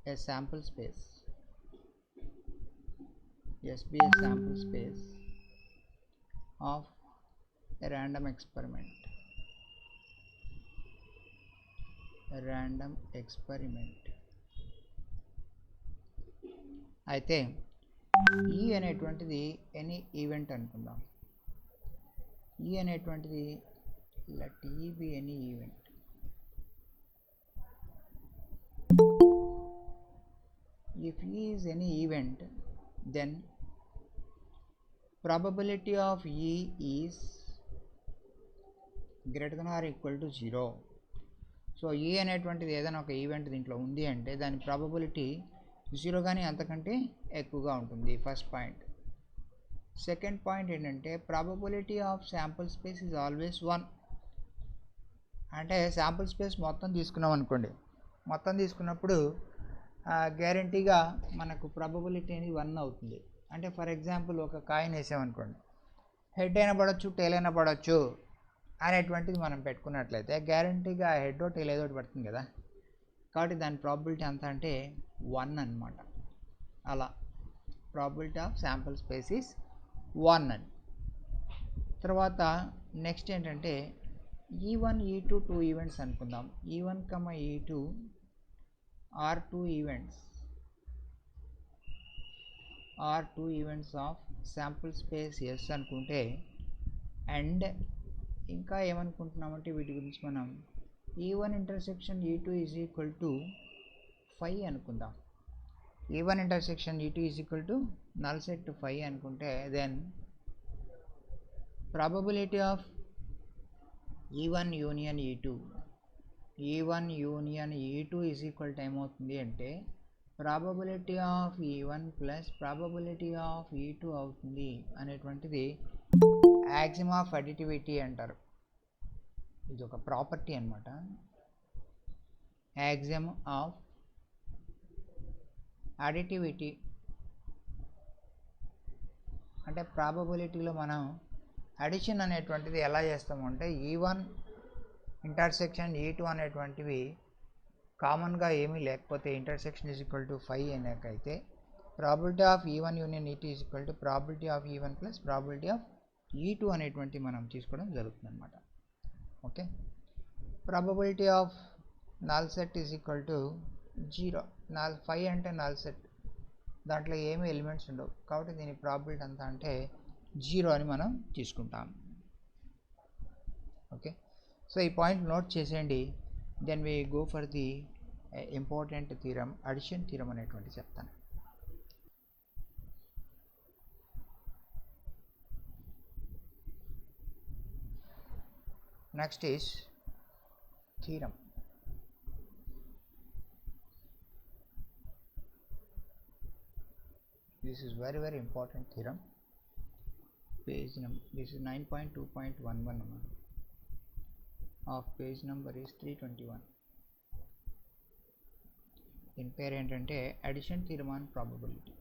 a sample space, yes, be a sample space of a random experiment, అయితే ఈ అనేటువంటిది any event అనుకుందాం. ఈ అనేటువంటిది let E be any event. If E is any event, then probability of E is greater than or equal to 0. So ఈ అనేటువంటిది ఏదైనా ఒక ఈవెంట్ దీంట్లో ఉంది అంటే దాని ప్రాబబిలిటీ 0 కానీ అంతకంటే ఎక్కువగా ఉంటుంది. First point. సెకండ్ పాయింట్ ఏంటంటే probability of sample space is always 1. అంటే శాంపుల్ స్పేస్ మొత్తం తీసుకున్నాం అనుకోండి, మొత్తం తీసుకున్నప్పుడు గ్యారంటీగా మనకు ప్రాబబిలిటీ అనేది 1 అవుతుంది. అంటే ఫర్ ఎగ్జాంపుల్ ఒక కాయిన్ వేసామనుకోండి, హెడ్ అయినా పడవచ్చు, టైల్ అయినా పడవచ్చు అనేటువంటిది మనం పెట్టుకున్నట్లయితే గ్యారంటీగా హెడ్ టైల్ ఏదో ఒకటి పడుతుంది కదా. కాబట్టి దాని ప్రాబిలిటీ ఎంత అంటే 1 అన్నమాట. అలా probability of sample space is 1 అని. తర్వాత నెక్స్ట్ ఏంటంటే E1 E2 2 ఈవెంట్స్ అనుకుందాం. E1, E2 are 2 events of sample space S అనుకుంటే, అండ్ ఇంకా ఏమనుకుంటున్నామంటే వీటి గురించి మనం E1 intersection E2 is equal to 5 అనుకుందాం. E1 intersection E2 is equal to null set 5 అనుకుంటే, then probability of E1 union E2 is equal to ఏమవుతుంది అంటే probability of E1 plus probability of E2 అవుతుంది అనేటువంటిది యాక్సిమ్ ఆఫ్ అడిటివిటీ అంటారు. ఇది ఒక property అన్నమాట. యాక్సిమ్ ఆఫ్ అడిటివిటీ అంటే ప్రాబబిలిటీలో మనం అడిషన్ అనేటువంటిది ఎలా చేస్తామంటే E1 ఇంటర్సెక్షన్ E2 అనేటువంటివి కామన్గా ఏమీ లేకపోతే ఇంటర్సెక్షన్ ఈజ్ ఈక్వల్ టు 5 అనేకైతే probability of E1 union E2 is equal to probability of E1 plus probability of E2 అనేటువంటి మనం తీసుకోవడం జరుగుతుంది అన్నమాట. Okay. Probability of null set is equal to 0. 5 అంటే నల్ సెట్, దాంట్లో ఏమీ ఎలిమెంట్స్ ఉండవు కాబట్టి దీని ప్రాబిలిటీ ఎంత అంటే 0 అని మనం తీసుకుంటాం. ఓకే. సో ఈ పాయింట్ నోట్ చేసేయండి. Then we go for the important theorem, addition theorem అనేటువంటి చెప్తాను. Next is theorem. This is very very important theorem. Page number, this is 9.2.11 of page number is 321. దీని పేరు ఏంటంటే addition theorem on probability.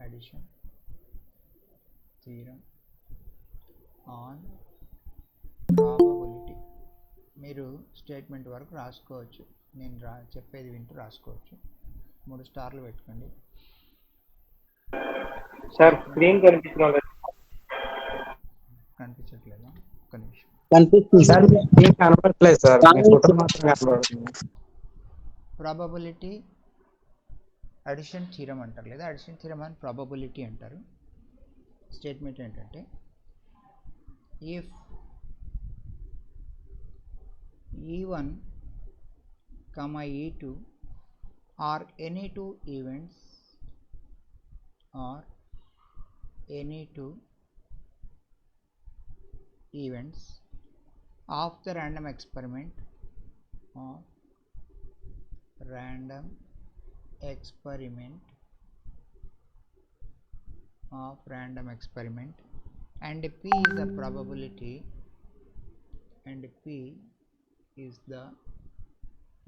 Addition theorem on probability. మీరు statement వరకు రాసుకోవచ్చు, నేను చెప్పేది వింటూ రాసుకోవచ్చు. 3 స్టార్లు పెట్టుకోండి. సార్ స్క్రీన్ కనిపించట్లేదా? ఒక్క నిమిషం. కనిపిస్తుంది సార్, స్క్రీన్ కనపడట్లేదు సార్, ఫోటో మాత్రం కనపడుతుంది. ప్రాబబిలిటీ అడిషన్ థీరం అంటారు, లేదా అడిషన్ థీరం అని ప్రాబబిలిటీ అంటారు. స్టేట్మెంట్ ఏంటంటే if E1, E2 are any two events of the random experiment and P is the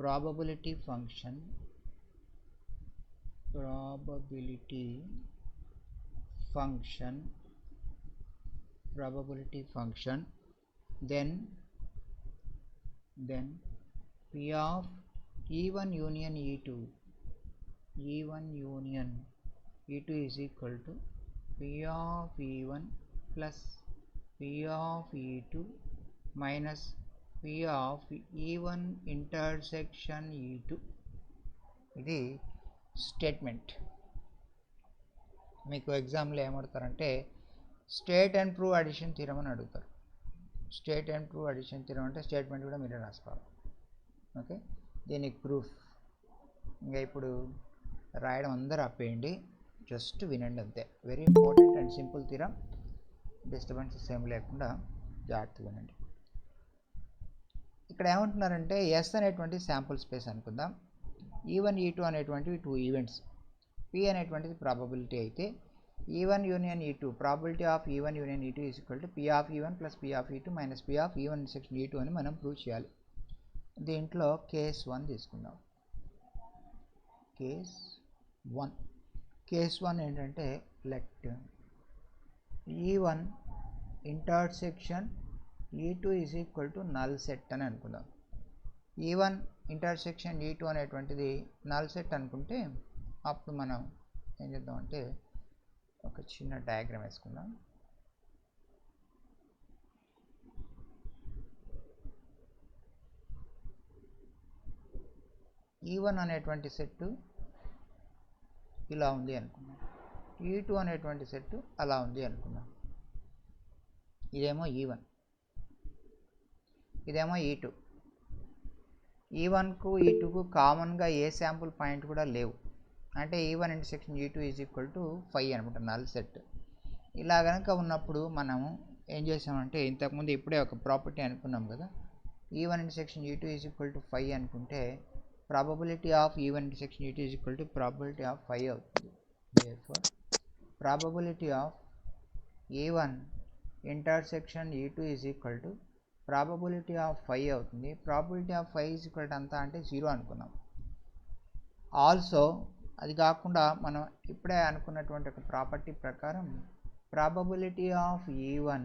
probability function then P of E1 union E2, E1 union E2 is equal to P of E1 plus P of E2 minus P of E1 intersection E2. ఇది statement. మీకు ఎగ్జామ్లో ఏమడుతారంటే state and prove addition theorem అని అడుగుతారు. State and prove addition theorem అంటే statement కూడా మీరే రాసుకోవాలి. ఓకే, దీనికి ప్రూఫ్ ఇంకా ఇప్పుడు రాయడం అందరూ ఆపేయండి, జస్ట్ వినండి అంతే. Very important and simple theorem, disturbances ఏం లేకుండా జాగ్రత్తగా వినండి. ఇక్కడ ఏమంటున్నారంటే ఎస్ అనేటువంటి శాంపుల్ స్పేస్ అనుకుందాం. E1 E2 అనేటువంటివి 2 ఈవెంట్స్. P అనేటువంటిది ప్రాబబిలిటీ అయితే E1 union E2, probability of E1 union E2 is equal to P of E1 plus P of E2 minus P of E1 intersection E2 అని మనం prove చేయాలి. దీంట్లో case 1 తీసుకుందాం. Case 1 ఏంటంటే let E1 intersection E2 is equal to null set అని అనుకుందాం. E1 intersection E2 అనేటువంటిది null set అనుకుంటే అప్పుడు మనం ఏం చేద్దామంటే ఒక చిన్న డయాగ్రామ్ వేసుకుందాం. E1 అనేటువంటి సెట్ ఇలా ఉంది అనుకుందాం, E2 అనేటువంటి సెట్ అలా ఉంది అనుకుందాం. ఇదేమో E1, ఇదేమో E2. E1కు E2కు కామన్గా ఏ శాంపుల్ పాయింట్ కూడా లేవు, అంటే E1 intersection E2 is equal to 5 అనమాట, నల్ సెట్. ఇలా కనుక ఉన్నప్పుడు మనము ఏం చేసామంటే ఇంతకుముందు ఇప్పుడే ఒక ప్రాపర్టీ అనుకున్నాం కదా, E1 intersection E2 is equal to 5 అనుకుంటే probability of E1 intersection E2 is equal to probability of 5 అవుతుంది. therefore probability of E1 intersection E2 is equal to probability of 5 అవుతుంది. Probability of 5 is equal to అంతా అంటే 0 అనుకున్నాం. Also అది కాకుండా మనం ఇప్పుడే అనుకున్నటువంటి ఒక ప్రాపర్టీ ప్రకారం probability of E1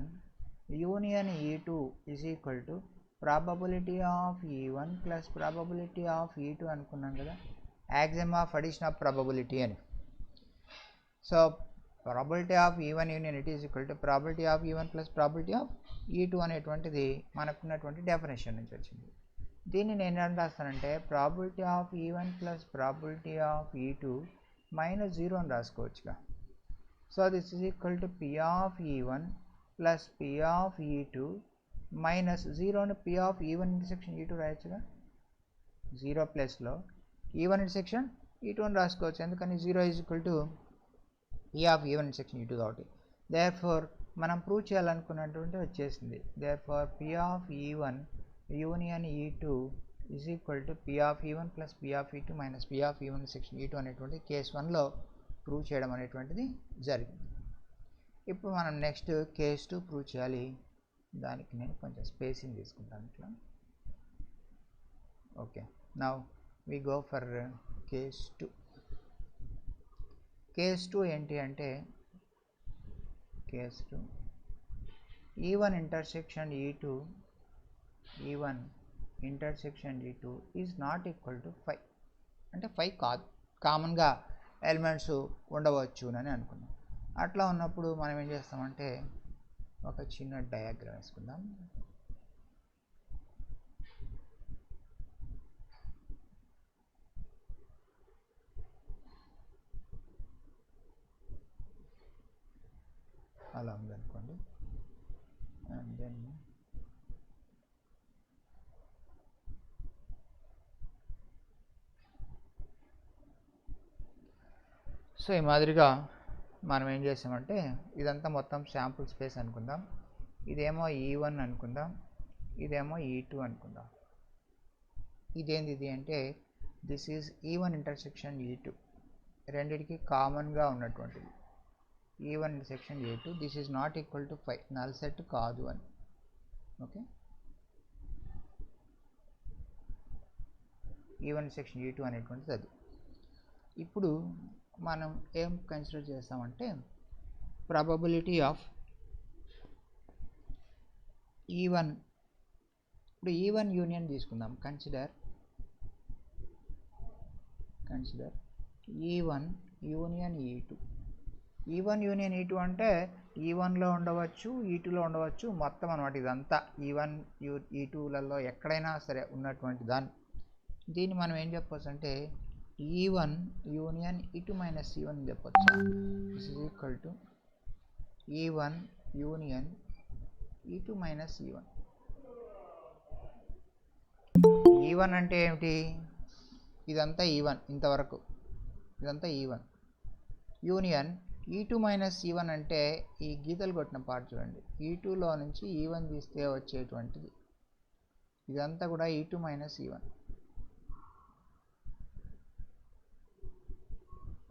union E2 is equal to probability of E1 plus probability of E2 అనుకున్నాం కదా, axiom of addition of probability అని. So probability of E1 union E2 is equal to probability of E1 plus probability of E2 అనేటువంటిది మనకున్నటువంటి definition నుంచి వచ్చింది. దీన్ని నేను ఏం రాస్తానంటే probability of E1 plus probability of E2 minus 0 అని రాసుకోవచ్చుగా. So this is equal to P of E1 plus P of E2 minus 0ని P of E1 intersection E2 రాయొచ్చుగా. 0 ప్లస్లో E1 ఇంటర్సెక్షన్ E2 అని రాసుకోవచ్చు, ఎందుకని 0 is equal to P of E1 intersection E2 కాబట్టి. Therefore మనం ప్రూవ్ చేయాలనుకున్నటువంటి వచ్చేసింది. Therefore P of E1 union E2 is equal to P of E1 plus P of E2 minus P of E1 section E2 అనేటువంటి case 1లో prove చేయడం అనేటువంటిది జరిగింది. ఇప్పుడు మనం నెక్స్ట్ కేస్ 2 ప్రూవ్ చేయాలి. దానికి నేను కొంచెం స్పేసింగ్ తీసుకుంటాను ఇట్లా. Okay, now we go for case 2. Case 2 ఏంటి అంటే case 2 E1 intersection E2 E1 intersection E2 is not equal to 5, అంటే 5 కాదు, కామన్గా ఎలిమెంట్స్ ఉండవచ్చు అని అనుకున్నాం. అట్లా ఉన్నప్పుడు మనం ఏం చేస్తామంటే ఒక చిన్న డయాగ్రామ్ వేసుకుందాం. అలా ఉందనుకోండి. అండ్ దెన్ సో ఈ మాదిరిగా మనం ఏం చేసామంటే ఇదంతా మొత్తం శాంపుల్ స్పేస్ అనుకుందాం. ఇదేమో E1 అనుకుందాం, ఇదేమో E2 అనుకుందాం. ఇదేంది ఇది అంటే this is E1 intersection E2, రెండిటికి కామన్గా ఉన్నటువంటిది. E1 intersection E2 this is not equal to 5, null set కాదు అని. ఓకే, E1 ఇంటర్సెక్షన్ E2 అనేటువంటిది అది. ఇప్పుడు మనం ఏం కన్సిడర్ చేస్తామంటే ప్రాబబిలిటీ ఆఫ్ E1. ఇప్పుడు E1 యూనియన్ తీసుకుందాం. Consider consider E1 union E2. E1 union E2 అంటే E1లో ఉండవచ్చు, E2లో ఉండవచ్చు, మొత్తం అనమాట. ఇదంతా E1 E2లలో ఎక్కడైనా సరే ఉన్నటువంటి దీన్ని మనం ఏం చెప్పవచ్చు అంటే E1 union E2 minus E1 అని చెప్పొచ్చు. This is equal to E1 union E2 minus E1. E1 అంటే ఏమిటి? ఇదంతా E1, ఇంతవరకు ఇదంతా E1 union E2 minus E1 అంటే ఈ గీతలు కొట్టిన పార్ట్ చూడండి. E2లో నుంచి E1 తీస్తే వచ్చేటువంటిది ఇదంతా కూడా E2 minus E1.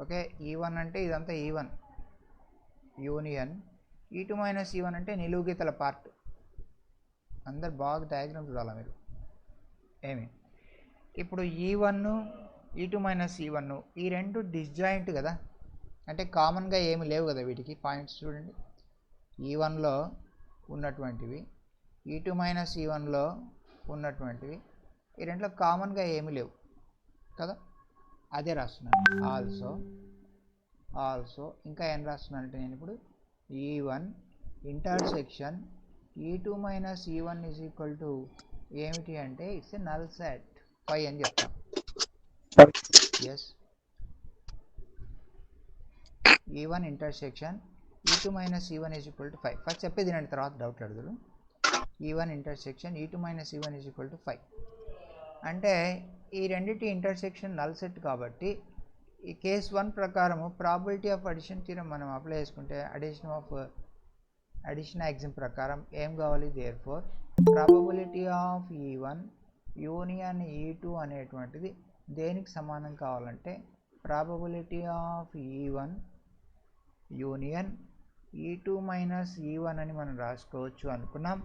Okay, E1 అంటే ఇదంతా E1 union E2 minus E1 అంటే నిలువు గీతల పార్ట్. అందరు బాగా డయాగ్రామ్ చూడాలా మీరు. ఏమి ఇప్పుడు E1 E2 మైనస్ E1 ఈ రెండు డిస్జాయింట్ కదా, అంటే కామన్గా ఏమి లేవు కదా వీటికి. పాయింట్స్ చూడండి, E1లో ఉన్నటువంటివి E2 మైనస్ E1లో ఉన్నటువంటివి ఈ రెంట్లో కామన్గా ఏమి లేవు కదా. అదే రాస్తున్నాను. ఆల్సో ఇంకా ఏం రాస్తున్నానంటే నేను ఇప్పుడు E1 intersection E2 minus E1 is equal to ఏమిటి అంటే ఇట్స్ ఎ నల్ సెట్ 5 అని చెప్తాం. Yes, E1 intersection E2 minus E1 is equal to 5. First చెప్పేది నేను తర్వాత డౌట్ అడుగుతారు. E1 intersection E2 minus E1 is equal to 5 అంటే ఈ రెండింటి ఇంటర్సెక్షన్ నల్ సెట్ కాబట్టి ఈ కేస్ 1 ప్రకారము ప్రాబిలిటీ ఆఫ్ అడిషన్ థీరం మనం అప్లై చేసుకుంటే అడిషన్ యాక్సిమ్ ప్రకారం ఏం కావాలి? Therefore probability of E1 union E2 అనేటువంటిది దేనికి సమానం కావాలంటే probability of E1 union E2 minus E1 అని మనం రాసుకోవచ్చు అనుకున్నాం.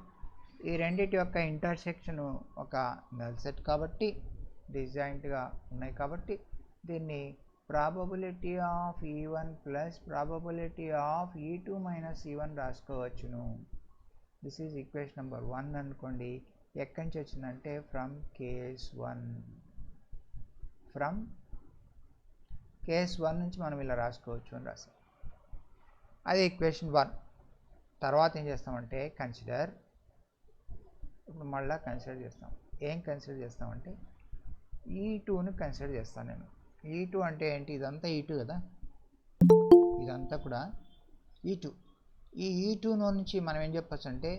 ఈ రెండింటి యొక్క ఇంటర్సెక్షన్ ఒక నల్ సెట్ కాబట్టి డిజాయింట్గా ఉన్నాయి కాబట్టి దీన్ని probability of E1 plus probability of E2 minus E1 రాసుకోవచ్చును. దిస్ ఈజ్ ఈక్వేషన్ నెంబర్ 1 అనుకోండి. ఎక్కడి నుంచి వచ్చిందంటే ఫ్రమ్ కేస్ 1 నుంచి మనం ఇలా రాసుకోవచ్చు అని రాసాం. అది ఈక్వేషన్ 1. తర్వాత ఏం చేస్తామంటే కన్సిడర్, ఇప్పుడు మళ్ళీ కన్సిడర్ చేస్తాం. ఏం కన్సిడర్ చేస్తామంటే E2ను కన్సిడర్ చేస్తాను నేను. E2 అంటే ఏంటి? ఇదంతా E2 కదా, ఇదంతా కూడా E2. ఈ E2 నుంచి మనం ఏం చెప్పచ్చు అంటే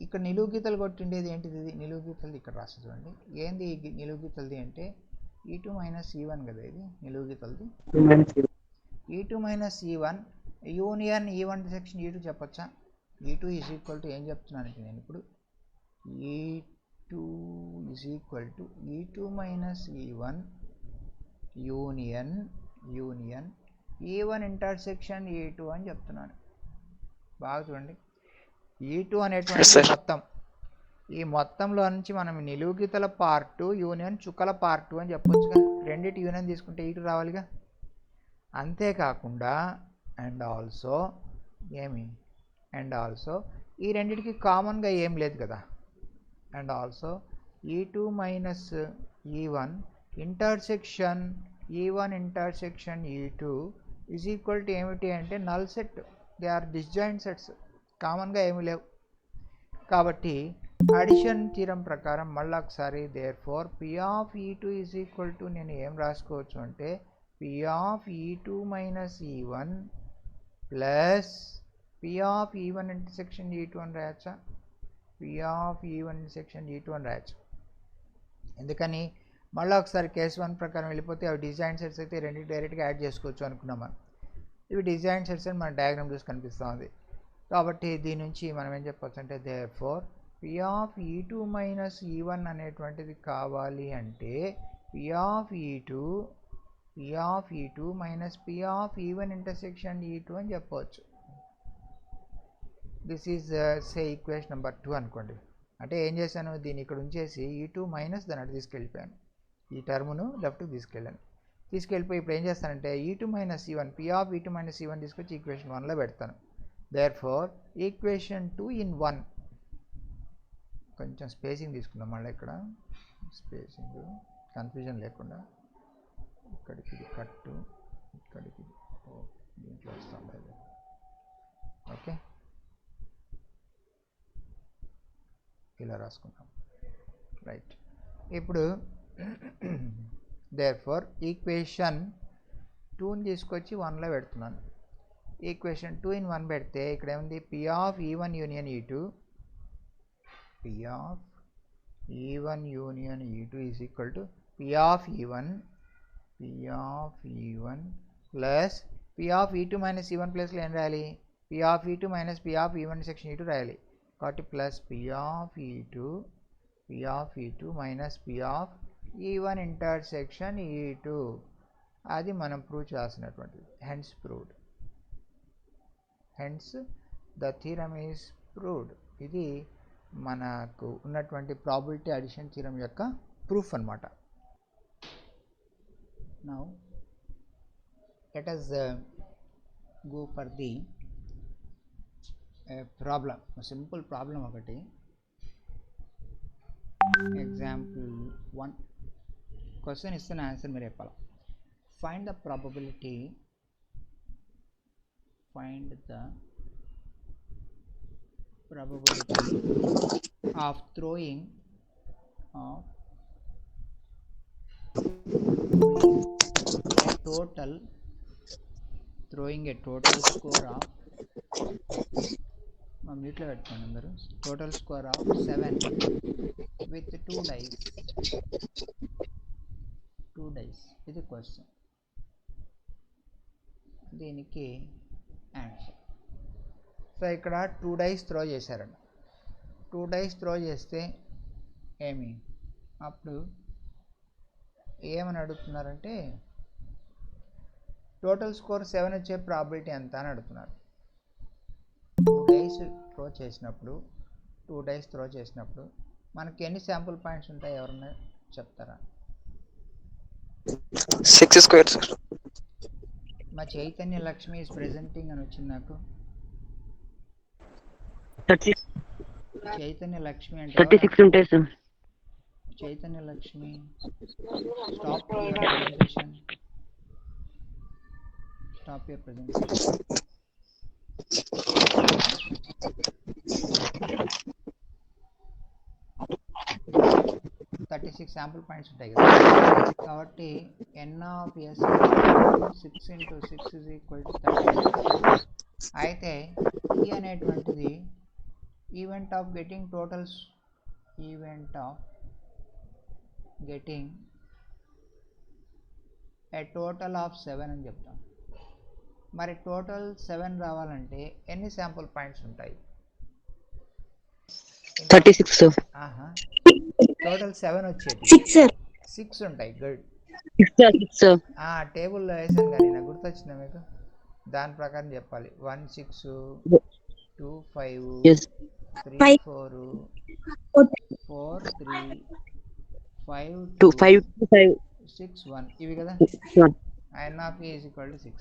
ఇక్కడ నిలువు గీతలు కొట్టిండేది ఏంటిది? ఇది నిలువు గీతలది ఇక్కడ రాసి చూడండి. ఏంది ఈ నిలువు గీతలది అంటే E2 మైనస్ E1 కదా, ఇది నిలువు గీతలది. E2 minus E1 union E1 section E2 చెప్పచ్చా? E2 is equal to ఏం చెప్తున్నానంటే నేను ఇప్పుడు E2 is equal to E2 minus E1 union E1 intersection E2 అని చెప్తున్నాను. బాగా చూడండి, E2 అనేటువంటి మొత్తం, ఈ మొత్తంలో నుంచి మనం నిలువు గీతల పార్ట్ యూనియన్ చుక్కల పార్ట్ అని చెప్పొచ్చుగా. రెండింటి యూనియన్ తీసుకుంటే E2 రావాలిగా. అంతేకాకుండా అండ్ ఆల్సో ఈ రెండింటికి కామన్గా ఏం లేదు కదా. And also E2 minus E1 intersection E1 intersection E2 is equal to ఏమిటి అంటే null set. They are disjoint sets, కామన్గా ఏమి లేవు కాబట్టి అడిషన్ థీరం ప్రకారం మళ్ళీ ఒకసారి therefore P of E2 is equal to నేను ఏం రాసుకోవచ్చు అంటే P of E2 minus E1 plus P of E1 intersection E2 అని రాయచ్చా? P of E1 intersection E2 అని రాయచ్చు. ఎందుకని మళ్ళీ ఒకసారి కేస్ 1 ప్రకారం వెళ్ళిపోతే అవి డిజైన్ సెట్స్ అయితే రెండింటి డైరెక్ట్గా యాడ్ చేసుకోవచ్చు అనుకున్నాం మనం. ఇవి డిజైన్ సెట్స్ అని మన డయాగ్రామ్ చూసి కనిపిస్తుంది. కాబట్టి దీని నుంచి మనం ఏం చెప్పవచ్చు అంటే therefore P of E2 minus E1 అనేటువంటిది కావాలి అంటే P of E2 minus P of E1 intersection E2 అని చెప్పవచ్చు. This is say equation number 2 అనుకోండి. అంటే ఏం చేశాను, దీన్ని ఇక్కడ ఉంచేసి E2 మైనస్ దాన్ని అటు తీసుకెళ్ళిపోయాను. ఈ టర్మును లెఫ్ట్కి తీసుకెళ్ళిపోయి ఇప్పుడు ఏం చేస్తానంటే E2 minus E1 P of E2 minus E1 తీసుకొచ్చి ఈక్వేషన్ 1లో పెడతాను. Therefore equation 2 in 1. కొంచెం స్పేసింగ్ తీసుకుందాం మళ్ళీ ఇక్కడ, స్పేసింగ్ కన్ఫ్యూజన్ లేకుండా. ఇక్కడికి ఇది కట్టు, ఇక్కడికి దీంట్లో వస్తాం లేదు. ఓకే, ఇలా రాసుకుంటాం. రైట్, ఇప్పుడు దేర్ఫోర్ ఈక్వేషన్ 2ని తీసుకొచ్చి 1లో పెడుతున్నాను. ఈక్వేషన్ 2 in 1 పెడితే ఇక్కడ ఏముంది, P of E1 union E2, P of E1 union E2 is equal to P of E1 plus P of E2 minus E1 plus ఏం రాయాలి, P of E2 minus P of E1 section E2 రాయాలి. కాబట్టి plus P of E2 minus P of E1 intersection E2, అది మనం prove చేసినటువంటిది. Hence proved, hence the theorem is proved. ఇది మనకు ఉన్నటువంటి ప్రాబిలిటీ అడిషన్ థీరమ్ యొక్క ప్రూఫ్ అన్నమాట. Now let us go for the problem, simple problem ఒకటి. Example 1 question ఇస్తున్న ఆన్సర్ మీరు చెప్పాలి. Find the probability of throwing a total score of మ్యూట్లో పెట్టుకోండి అందరూ. Total score of 7 with 2 dice. ఇది క్వశ్చన్, దీనికి ఆన్సర్. సో ఇక్కడ 2 dice త్రో చేశారండి. 2 dice త్రో చేస్తే ఏమి, అప్పుడు ఏమని అడుగుతున్నారంటే టోటల్ స్కోర్ 7 వచ్చే ప్రాబిలిటీ ఎంత అని అడుగుతున్నారు. 2 dice త్రో చేసినప్పుడు మనకి ఎన్ని శాంపుల్ పాయింట్స్ ఉంటాయి, ఎవరన్నా చెప్తారా? 6 స్క్వేర్ సార్. మా చైతన్య లక్ష్మి ఈజ్ ప్రెజెంటింగ్ అని వచ్చింది నాకు. చైతన్య లక్ష్మి అంటే 36 ఉంటాయి sir. Chaitanya Lakshmi, stop your presentation. 36 sample points ఉంటాయి కదా, కాబట్టి n of s 6 into 6 is equal to 36. అయితే ఈ అనేటువంటిది event of getting a total of 7 అని చెప్తాం. మరి టోటల్ 7 రావాలంటే ఎన్ని శాంపుల్ పాయింట్స్ ఉంటాయి? 36 సార్. టోటల్ 7 వచ్చేది 6 ఉంటాయి. Good, 6 sir. టేబుల్లో వేసాను కానీ నాకు గుర్తొచ్చిందా మీకు? దాని ప్రకారం చెప్పాలి. 1 6 2 5 3 4 4 3 5 2 6 1, ఇవి కదా. n of e is equal to 6.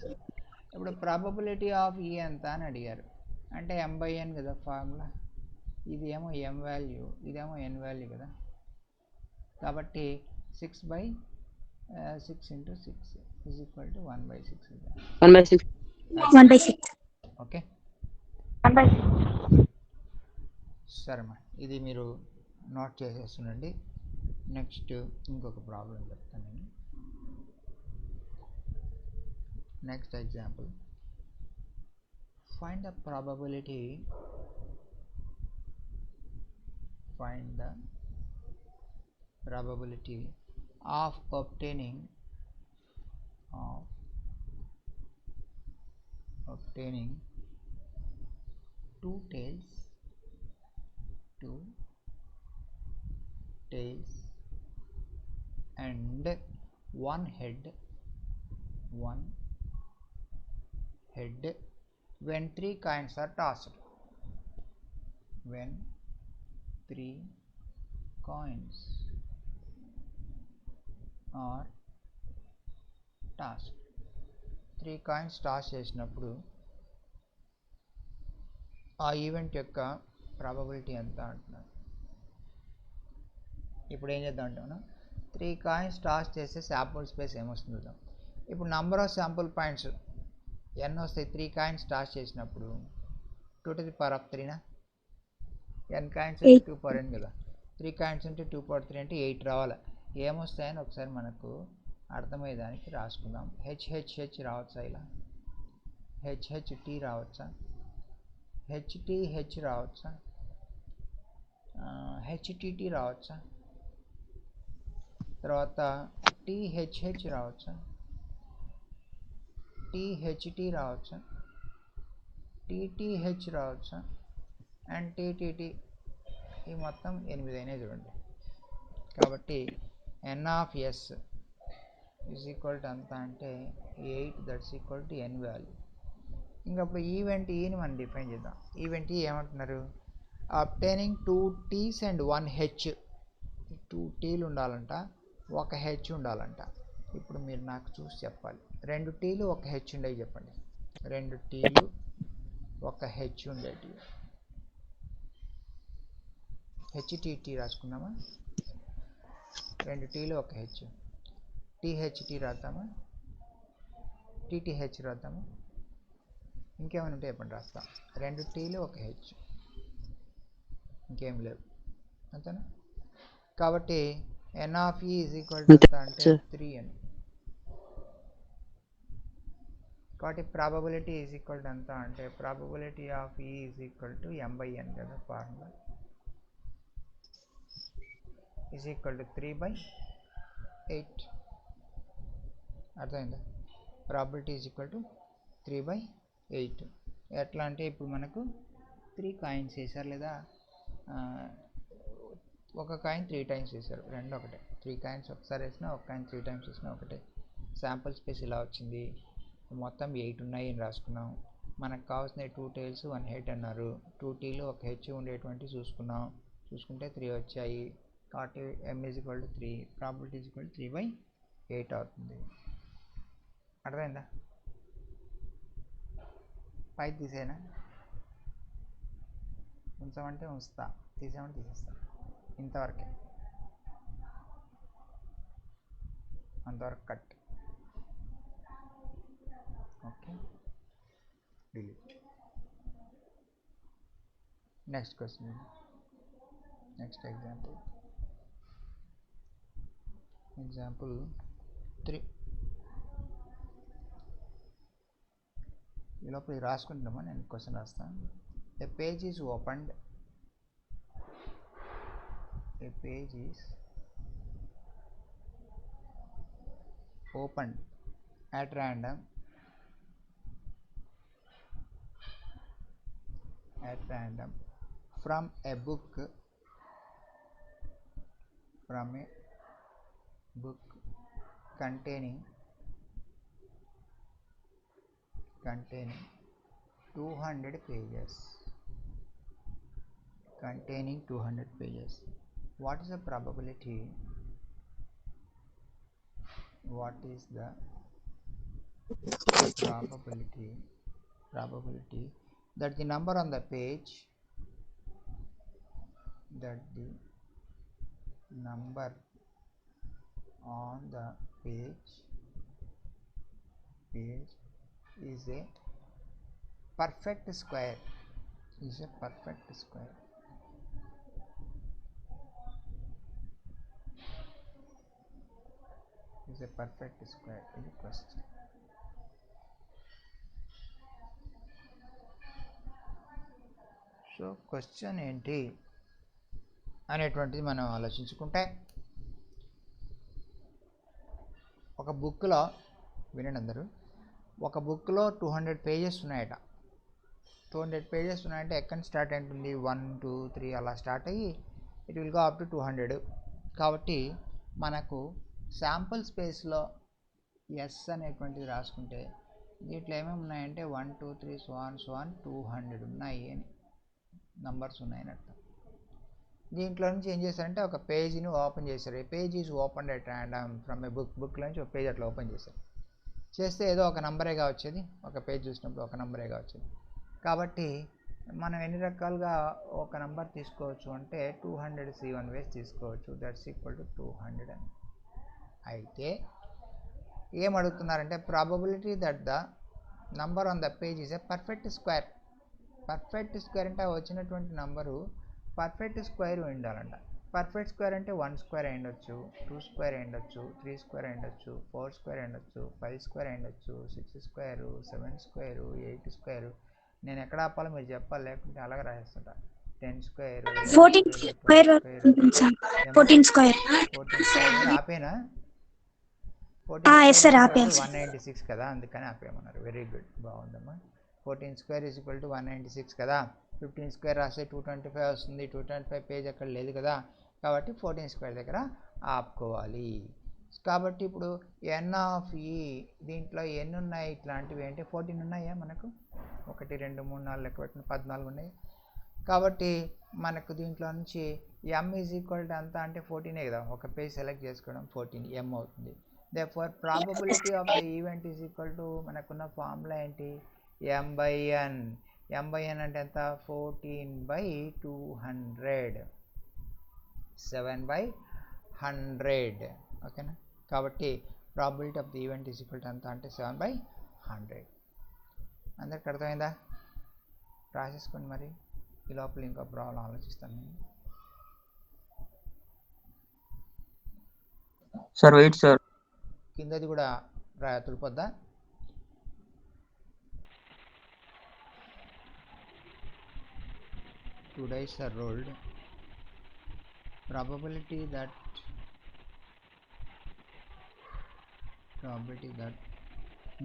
ఇప్పుడు ప్రాబబిలిటీ ఆఫ్ e ఎంత అని అడిగారు. అంటే m/n కదా ఫార్ములా. ఇది ఏమో m వాల్యూ, ఇదేమో n వాల్యూ కదా. కాబట్టి 6/6 into 6 is equal to 1/6. 1/6. Okay, సరేమ్మా, ఇది మీరు నోట్ చేసేస్తుండండి. నెక్స్ట్ ఇంకొక ప్రాబ్లం చెప్తాను నేను. Next example, find the probability of obtaining 2 tails and 1 head when 3 coins are tossed. When 3 coins are tossed, 3 coins toss చేసినప్పుడు ఆ ఈవెంట్ యొక్క ప్రాబబిలిటీ ఎంత అంటున్నారు. ఇప్పుడు ఏం చేద్దాం అంటే మనం 3 కాయిన్స్ టాస్ చేస్తే శాంపుల్ స్పేస్ ఏమొస్తుందో చూద్దాం. ఇప్పుడు నంబర్ ఆఫ్ శాంపుల్ పాయింట్స్ ఎన్ని వస్తాయి? 3 కాయిన్స్ టాస్ చేసినప్పుడు 2^3 n కాయిన్స్ అంటే 2n కదా. 3 కాయిన్స్ అంటే 2^3 అంటే 8 రావాలి. ఏమొస్తాయని ఒకసారి మనకు అర్థమయ్యేదానికి రాసుకుందాం. హెచ్ రావచ్చా? ఇలా హెచ్టి రావచ్చా? హెచ్ రావచ్చా? హెచ్టిటి రావచ్చా? తర్వాత టీహెచ్హెచ్ రావచ్చా? టీహెచ్టి రావచ్చా? టీటీహెచ్ రావచ్చా? And T T T. ఈ మొత్తం 8 అయినాయి చూడండి. కాబట్టి N of S is equal to అంత అంటే 8, that's equal to N value. ఇంకప్పుడు ఈవెంట్ ఈని మనం డిఫైన్ చేద్దాం. ఈవెంట్ ఈ ఏమంటున్నారు? అబ్టైనింగ్ 2 T's అండ్ 1 H. 2 T'లు ఉండాలంట, 1 H ఉండాలంట. ఇప్పుడు మీరు నాకు చూసి చెప్పాలి. 2 T'లు 1 H ఉండేవి చెప్పండి. 2 T'లు 1 H ఉండేవి. హెచ్టిటి రాసుకుందామా? 2 T'లు 1 H. టీహెచ్టి రాద్దామా? టీటీహెచ్ రాద్దామా? ఇంకేమైనా ఉంటే చెప్పండి, రాస్తాం. 2 T'లు 1 H, ఇంకేం లేవు, అంతేనా? కాబట్టి ఎన్ ఆఫ్ ఈ ఈజ్ ఈక్వల్ టు ఎంత అంటే 3n. కాబట్టి ప్రాబబిలిటీ ఈజ్ ఈక్వల్ టు ఎంత అంటే ప్రాబబిలిటీ ఆఫ్ ఈ ఈజ్ ఈక్వల్ టు m/n కదా. Formula is equal to 3/8. అర్థమైందా? Probability is equal to 3/8. ఎట్లా అంటే ఇప్పుడు మనకు 3 కాయిన్స్ వేసారు, లేదా ఒక కాయిన్ 3 టైమ్స్ వేసారు, రెండు ఒకటే. 3 కాయిన్స్ ఒకసారి వేసినా, ఒక కాయిన్ 3 టైమ్స్ వేసినా ఒకటే. శాంపుల్ స్పేస్ ఇలా వచ్చింది. మొత్తం 8 ఉన్నాయి అని రాసుకున్నాం. మనకు కావాల్సిన 2 tails 1 head అన్నారు. 2 T'లు 1 H ఉండేటువంటి చూసుకున్నాం. చూసుకుంటే 3 వచ్చాయి. కాబట్టి m is equal to 3, probability is equal to 3/8 అవుతుంది. అర్థమైందా? పై తీసేనా? ఉంచమంటే ఉంచుతా, తీసేయమంటే తీసేస్తా. ఇంతవరకే, అంతవరకు cut. Okay, delete. Next question, next example 3. ఈ లోపల రాసుకుంటున్నామా? నేను క్వశ్చన్ రాస్తాను. A page is opened. A page is opened at random from a book containing 200 pages. What is the probability? Probability that the number on the page is a perfect square. Is a perfect square. Is a perfect square. Any question? So question ఏంటి అనేటువంటిది మనం ఆలోచించుకుంటే, ఒక బుక్లో, వినండి అందరూ, ఒక బుక్లో 200 పేజెస్ ఉన్నాయట. 200 పేజెస్ ఉన్నాయంటే ఎక్కడ స్టార్ట్ అవుతుంది? 1, 2, 3 అలా స్టార్ట్ అయ్యి it will go up to 200. కాబట్టి మనకు శాంపుల్ స్పేస్లో ఎస్ అనేటువంటిది రాసుకుంటే దీంట్లో ఏమేమి ఉన్నాయంటే 1, 2, 3 so on 200 ఉన్నాయి అని నంబర్స్ ఉన్నాయని అర్థం. దీంట్లో నుంచి ఏం చేశారంటే ఒక పేజీని ఓపెన్ చేశారు. A page is open at random from a book నుంచి ఒక పేజ్ అట్లా ఓపెన్ చేశారు. చేస్తే ఏదో ఒక నంబరేగా వచ్చేది, ఒక పేజ్ చూసినప్పుడు ఒక నంబరేగా వచ్చేది. కాబట్టి మనం ఎన్ని రకాలుగా ఒక నంబర్ తీసుకోవచ్చు అంటే 200 C1 వేస్ తీసుకోవచ్చు. దట్స్ ఈక్వల్ టు 200 అని. అయితే ఏం అడుగుతున్నారంటే probability that the number on the page is a perfect square. Perfect square అంటే వచ్చినటువంటి నంబరు పర్ఫెక్ట్ స్క్వేర్ ఉండాలంట. పర్ఫెక్ట్ స్క్వేర్ అంటే 1 స్క్వేర్ అయ్యుండొచ్చు, 2 స్క్వేర్ అయ్యుండొచ్చు, 3 స్క్వేర్ అయ్యుండొచ్చు, 4 స్క్వేర్ అయ్యుండొచ్చు, 5 స్క్వేర్ అయ్యుండొచ్చు, 6 స్క్వేరు, 7 స్క్వేరు, 8 స్క్వేరు. నేను ఎక్కడ ఆపాలో మీరు చెప్పాలి, లేకుంటే అలాగే రాసేస్తుంటా. 10 స్క్వేరు, 14 స్క్వేర్ ఉంటుంది సార్. 14 స్క్వేర్. 14 స్క్వేర్ ఆపేనా? ఎస్ సార్, ఆపేయాలి సార్. 196 కదా, అందుకని ఆపేయమన్నారు. వెరీ గుడ్, బాగుందమ్మా. 14 స్క్వేర్ ఈజ్ ఈక్వల్ టు 196 కదా. 15 స్క్వేర్ రాస్తే 225 వస్తుంది. 225 పేజ్ అక్కడ లేదు కదా, కాబట్టి 14 స్క్వేర్ దగ్గర ఆపుకోవాలి. కాబట్టి ఇప్పుడు ఎన్ ఆఫ్ ఈ దీంట్లో ఎన్ని ఉన్నాయి ఇట్లాంటివి అంటే 14 ఉన్నాయా మనకు? 1 2 3 4 లెక్క పెట్టిన 14 ఉన్నాయి. కాబట్టి మనకు దీంట్లో నుంచి ఎమ్ ఈజ్ ఈక్వల్ టు అంతా అంటే 14 కదా, ఒక పేజ్ సెలెక్ట్ చేసుకోవడం 14 ఎమ్ అవుతుంది. therefore probability of the event is equal to మనకున్న ఫార్ములా ఏంటి? m/n. m/n అంటే ఎంత? 14/200, 7/100. ఓకేనా? కాబట్టి probability of the event is equal to ఎంత అంటే 7/100. అందరికి అర్థమైందా? రాసేసుకోండి. మరి ఈ లోపల ఇంకో ప్రాబ్లం ఆలోచిస్తాను నేను. Sir wait sir. కిందది కూడా తుడిపోద్దా? Two dice are rolled. Probability that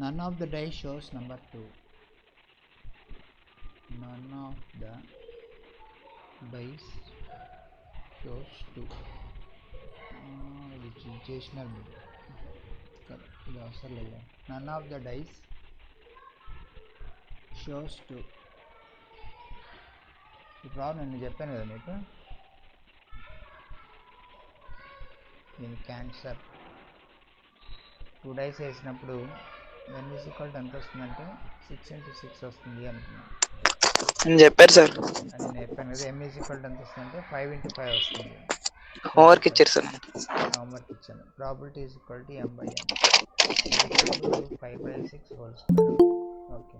none of the dice shows number 2. None of the dice shows 2. Which is చేసినారు మీరు. ఇది అవసరం లేదు. None of the dice shows 2. ఈ ప్రాబ్లం నేను చెప్పాను కదా మీకు. దీనికి క్యాన్సర్ 2 డైస్ వేసినప్పుడు n ఈజ్ ఈక్వల్ టు ఎంత వస్తుందంటే 6 × 6 వస్తుంది అనుకున్నాను. అని చెప్పారు సార్. అని నేను చెప్పాను కదా. m ఈజ్ ఈక్వల్ టు ఎంత వస్తుందంటే 5 × 5 వస్తుంది. హోంవర్క్ ఇచ్చారు సార్. హోంవర్క్ ఇచ్చాను. Probability is equal to m/n 5/6 whole square. Okay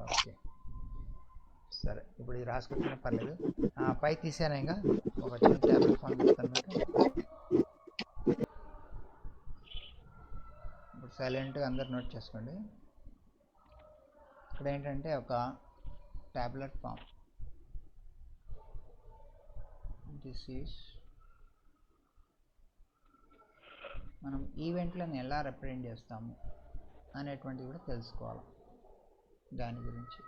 okay సరే. ఇప్పుడు ఇది రాసుకుంటున్నా పర్లేదు. పై తీసాను. ఇంకా ఒక చిన్న ట్యాబ్లెట్ ఫోన్ ఇస్తాను మీకు. ఇప్పుడు సైలెంట్గా అందరు నోట్ చేసుకోండి. ఇక్కడ ఏంటంటే ఒక ట్యాబ్లెట్ ఫామ్. దిస్ ఈజ్ మనం ఈవెంట్లను ఎలా రిప్రజెంట్ చేస్తాము అనేటువంటిది కూడా తెలుసుకోవాలి. దాని గురించి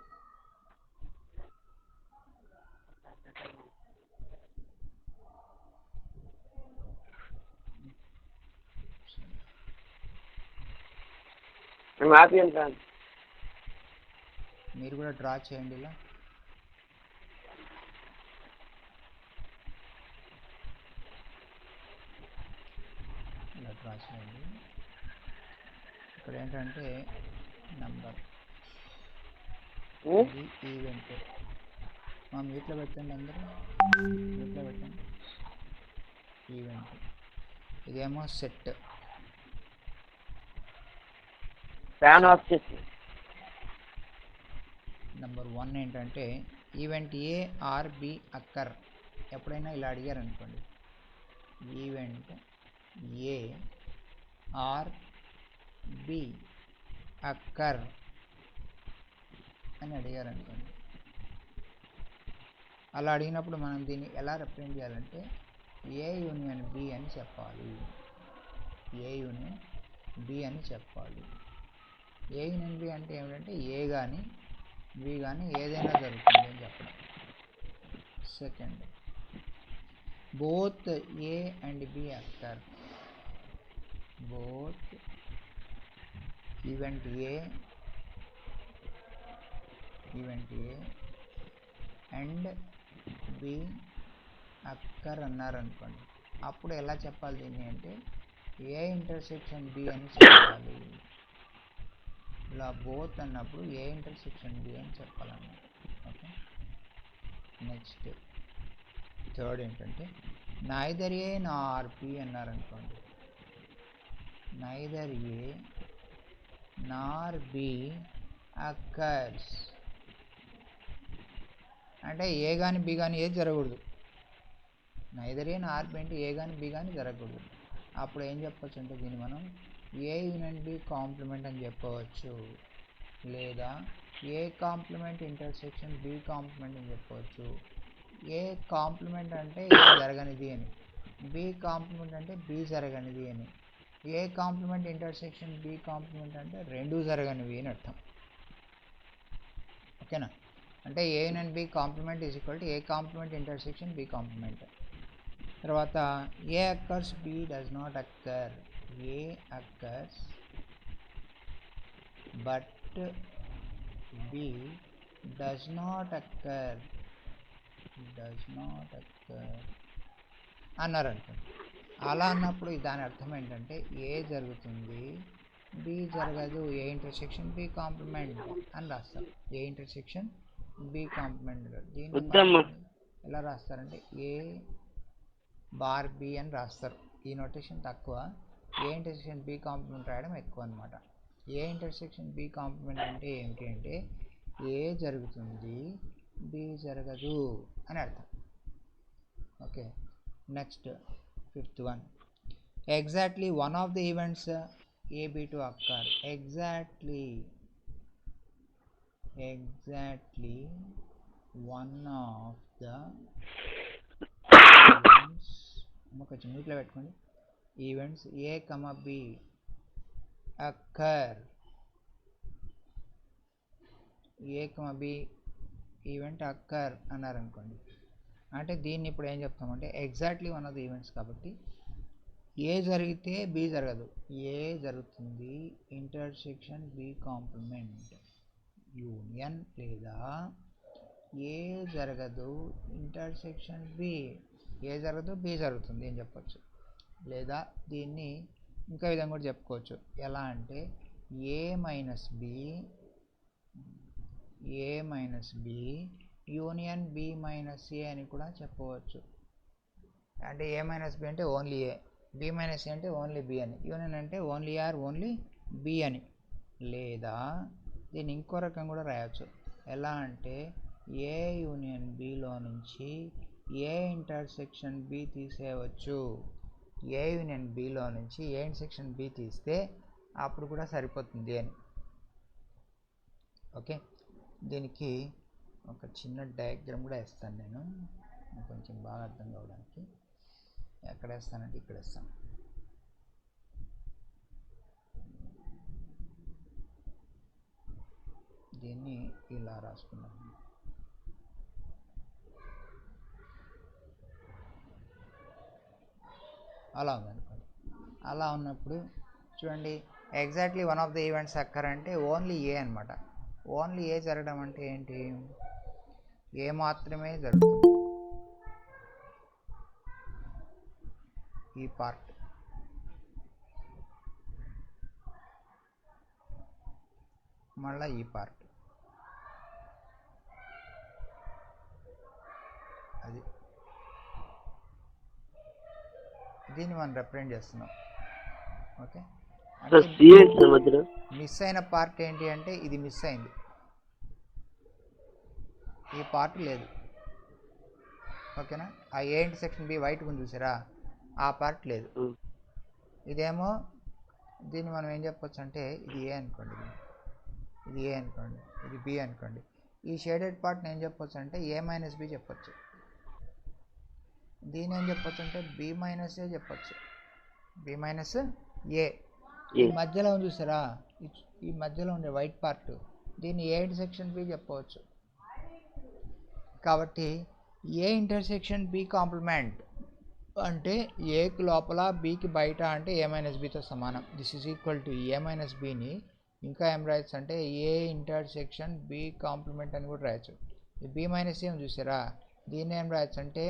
మీరు కూడా డ్రా చేయండి. ఇలా డ్రా చేయండి. ఇక్కడ ఏంటంటే నంబర్ ఇది ఈవెంట్. మా మీట్లో పెట్టండి, అందరూ మీట్లో పెట్టండి. ఈవెంట్ ఇదేమో సెట్. ఫ్యాన్ ఆఫ్ చేసి నెంబర్ 1 ఏంటంటే ఈవెంట్ ఏ ఆర్ బి అక్కర్. ఎప్పుడైనా ఇలా అడిగారు అనుకోండి, ఈవెంట్ ఏ ఆర్ బి అక్కర్ అని అడిగారు అనుకోండి. అలా అడిగినప్పుడు మనం దీన్ని ఎలా రిప్రజెంట్ చేయాలంటే ఏ యూనియన్ బి అని చెప్పాలి. ఏ యూనియన్ బి అని చెప్పాలి. ఏ యూనియన్ బి అంటే ఏమిటంటే ఏ కానీ బి కానీ ఏదైనా జరుగుతుంది అని చెప్పడం. Second, both A and B occur. Both event A and B occur అన్నారనుకోండి. అప్పుడు ఎలా చెప్పాలి దీన్ని అంటే ఏ ఇంటర్సెక్షన్ బి అని చెప్పాలి. ఇలా బోత్ అన్నప్పుడు ఏ ఇంటర్సెక్షన్ బి అని చెప్పాలన్నమాట. ఓకే. నెక్స్ట్ థర్డ్ ఏంటంటే నైదర్ ఏ నార్ బి అన్నారనుకోండి, నైదర్ ఏ నార్ బి అక్కర్స్ అంటే ఏ కానీ బి కానీ ఏది జరగకూడదు. నైదర్ ఏ నార్ బి అంటే ఏ కానీ బి కానీ జరగకూడదు. అప్పుడు ఏం చెప్పవచ్చు అంటే దీన్ని మనం ఏ యూనియన్ బి కాంప్లిమెంట్ అని చెప్పవచ్చు, లేదా A complement intersection B complement అని చెప్పవచ్చు. ఏ కాంప్లిమెంట్ అంటే ఏ జరగనిది అని, బి కాంప్లిమెంట్ అంటే బి జరగనిది అని, A complement intersection B complement అంటే రెండూ జరగనివి అని అర్థం. ఓకేనా? అంటే A union B complement is equal to A complement intersection B complement. తర్వాత A occurs B does not occur, A occurs but B does not occur, అన్నారు అనుకోండి. అలా అన్నప్పుడు దాని అర్థం ఏంటంటే ఏ జరుగుతుంది బి జరగదు, ఏ ఇంటర్సెక్షన్ బి కాంప్లిమెంట్ అని రాస్తాం. A intersection B complement. దీన్ని ఎలా రాస్తారంటే ఏ బార్ బి అని రాస్తారు. ఈ నోటేషన్ తక్కువ, ఏ ఇంటర్సెక్షన్ బి కాంప్లిమెంట్ రాయడం ఎక్కువ అనమాట. ఏ ఇంటర్సెక్షన్ బి కాంప్లిమెంట్ అంటే ఏమిటి అంటే ఏ జరుగుతుంది బి జరగదు అని అర్థం. Okay, next fifth one. Exactly one of the events A B to occur. Exactly one of the events, కొంచెం మ్యూట్లో పెట్టుకోండి, events A comma B occur, A comma B event occur అన్నారనుకోండి. అంటే దీన్ని ఇప్పుడు ఏం చెప్తామంటే exactly one of the events కాబట్టి ఏ జరిగితే బి జరగదు, ఏ జరుగుతుంది ఇంటర్సెక్షన్ బి కాంప్లిమెంట్ యూనియన్, లేదా ఏ జరగదు ఇంటర్సెక్షన్ బి, ఏ జరగదు బి జరుగుతుంది అని చెప్పచ్చు. లేదా దీన్ని ఇంకా విధంగా కూడా చెప్పుకోవచ్చు. ఎలా అంటే A minus B union B minus A అని కూడా చెప్పవచ్చు. అంటే ఏ మైనస్ బి అంటే only A, B minus A అంటే ఓన్లీ బి అని, యూనియన్ అంటే ఓన్లీ ఆర్ ఓన్లీ బి అని. లేదా దీన్ని ఇంకో రకం కూడా రాయవచ్చు. ఎలా అంటే ఏ యూనియన్ బిలో నుంచి ఏ ఇంటర్సెక్షన్ బి తీసేయవచ్చు. ఏ యూనియన్ బిలో నుంచి ఏ ఇంటర్సెక్షన్ బి తీస్తే అప్పుడు కూడా సరిపోతుంది అని. ఓకే, దీనికి ఒక చిన్న డయాగ్రామ్ కూడా వేస్తాను నేను, కొంచెం బాగా అర్థం కావడానికి. ఎక్కడ వేస్తానంటే ఇక్కడ వేస్తాను. దీన్ని ఇలా రాసుకున్నాను. అలా ఉందనుకోండి. అలా ఉన్నప్పుడు చూడండి, exactly one of the events occur అంటే ఓన్లీ ఏ అనమాట. ఓన్లీ ఏ జరగడం అంటే ఏంటి, ఏ మాత్రమే జరుగుతుంది. ఈ పార్ట్ మళ్ళీ ఈ పార్ట్, అది దీన్ని మనం రిప్రజెంట్ చేస్తున్నాం. ఓకే, మిస్ అయిన పార్ట్ ఏంటి అంటే ఇది మిస్ అయింది, ఈ పార్ట్ లేదు. ఓకేనా? ఆ ఏ ఇంటర్సెక్షన్ బి వైట్ గురించి చూసారా, ఆ పార్ట్ లేదు. ఇదేమో దీన్ని మనం ఏం చెప్పొచ్చు అంటే ఇది ఏ అనుకోండి, ఇది ఏ అనుకోండి, ఇది బి అనుకోండి. ఈ షేడెడ్ పార్ట్ని ఏం చెప్పొచ్చు అంటే ఏ మైనస్ బి చెప్పొచ్చు. దీని ఏం చెప్పొచ్చు అంటే బి మైనస్ ఏ చెప్పొచ్చు, బి మైనస్ ఏ. ఈ మధ్యలో చూసారా, ఈ మధ్యలో ఉండే వైట్ పార్ట్, దీన్ని ఏ ఇంటర్సెక్షన్ బి చెప్పవచ్చు. కాబట్టి ఏ ఇంటర్సెక్షన్ బి కాంప్లిమెంట్ అంటే ఏకి లోపల బీకి బయట అంటే ఏ మైనస్ బితో సమానం. This is equal to A minus బిని ఇంకా ఏం రాయొచ్చు అంటే ఏ ఇంటర్సెక్షన్ బి కాంప్లిమెంట్ అని కూడా రాయొచ్చు. ఈ బి మైనస్ ఏం చూసారా, దీన్ని ఏం రాయొచ్చు అంటే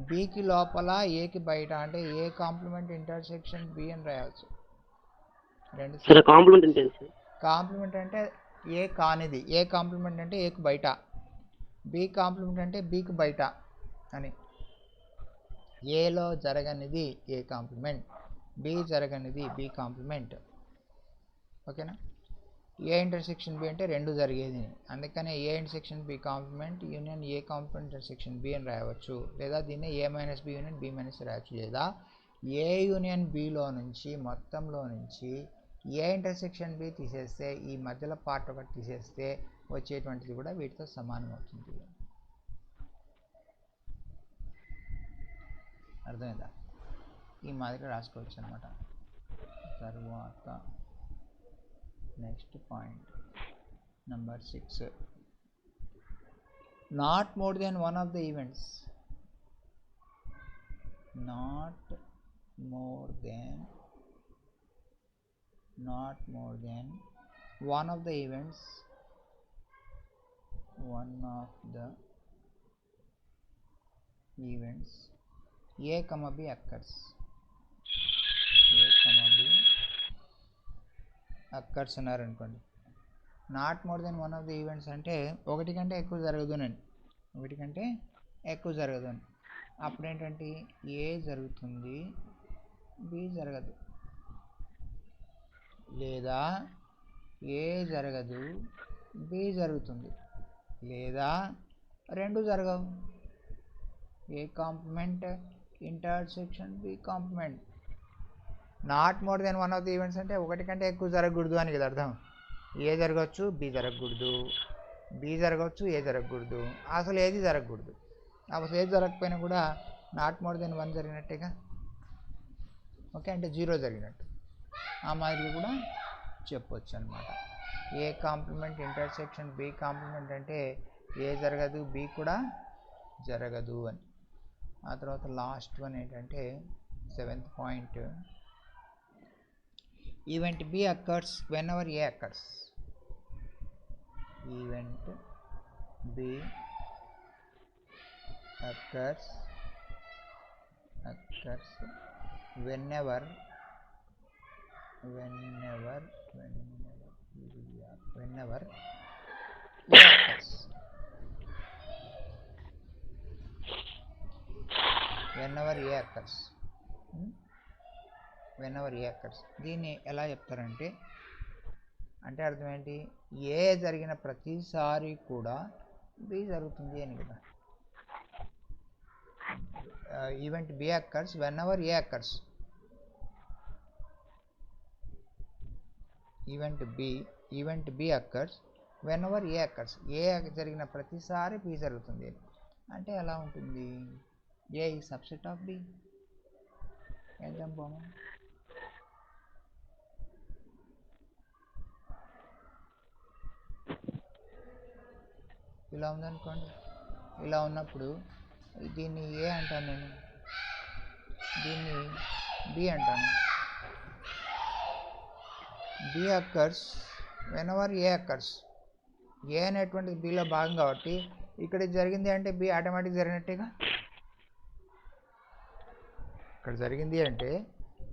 బీకి లోపల ఏకి బయట అంటే ఏ కాంప్లిమెంట్ ఇంటర్సెక్షన్ బి అని రాయవచ్చు. కాంప్లిమెంట్ అంటే ఏ కానిది, ఏ కాంప్లిమెంట్ అంటే ఏకి బయట, బి కాంప్లిమెంట్ అంటే బికి బయట అని. ఏలో జరగనిది ఏ కాంప్లిమెంట్, బి జరగనిది బి కాంప్లిమెంట్. ఓకేనా? ఏ ఇంటర్సెక్షన్ బి అంటే రెండు జరిగేది, అందుకనే A intersection B complement union A complement intersection B అని రాయవచ్చు. లేదా దీన్ని A minus B union B minus రాయవచ్చు. లేదా ఏ యూనియన్ బిలో నుంచి మొత్తంలో నుంచి ఏ ఇంటర్సెక్షన్ బి తీసేస్తే ఈ మధ్యలో పార్ట్ ఒకటి తీసేస్తే వచ్చేటువంటిది కూడా వీటితో సమానం అవుతుంది. అర్థమైందా? ఈ మాదిరిగా రాసుకోవచ్చు అనమాట. తర్వాత next point number 6, not more than one of the events, not more than one of the events a comma b occurs, అన్నారు అనుకోండి. Not more than one of the events అంటే ఒకటి కంటే ఎక్కువ జరగదునండి, ఒకటి కంటే ఎక్కువ జరగదని. అప్పుడు ఏంటంటే ఏ జరుగుతుంది బి జరగదు, లేదా ఏ జరగదు బి జరుగుతుంది, లేదా రెండు జరగవు. A complement intersection B complement. Not more than one of the events అంటే ఒకటి కంటే ఎక్కువ జరగకూడదు అని కదా అర్థం. ఏ జరగవచ్చు బి జరగకూడదు, బి జరగవచ్చు ఏ జరగకూడదు, అసలు ఏది జరగకూడదు. అసలు ఏది జరగకపోయినా కూడా నాట్ మోర్ దెన్ 1 జరిగినట్టేగా. ఓకే, అంటే 0 జరిగినట్టు. ఆ మాదిరి కూడా చెప్పొచ్చు అనమాట. ఏ కాంప్లిమెంట్ ఇంటర్సెక్షన్ బి కాంప్లిమెంట్ అంటే ఏ జరగదు బి కూడా జరగదు అని. ఆ తర్వాత లాస్ట్ వన్ ఏంటంటే 7th point, event B occurs whenever A occurs. Event B occurs whenever a occurs. whenever a occurs దీన్ని ఎలా చెప్తారంటే, అంటే అర్థం ఏంటి, ఏ జరిగిన ప్రతిసారి కూడా బి జరుగుతుంది అని కదా. Event B occurs whenever A occurs. Event B occurs whenever A occurs. A జరిగిన ప్రతిసారి బి జరుగుతుంది అంటే ఎలా ఉంటుంది, ఏ ఈ సబ్సెట్ ఆఫ్ బి. ఏం పోము, ఇలా ఉందనుకోండి. ఇలా ఉన్నప్పుడు దీన్ని ఏ అంటాను నేను, దీన్ని బి అంటాను. B occurs whenever A occurs. A అనేటువంటిది బిలో భాగం కాబట్టి ఇక్కడ జరిగింది అంటే బి ఆటోమేటిక్ జరిగినట్టేగా. ఇక్కడ జరిగింది అంటే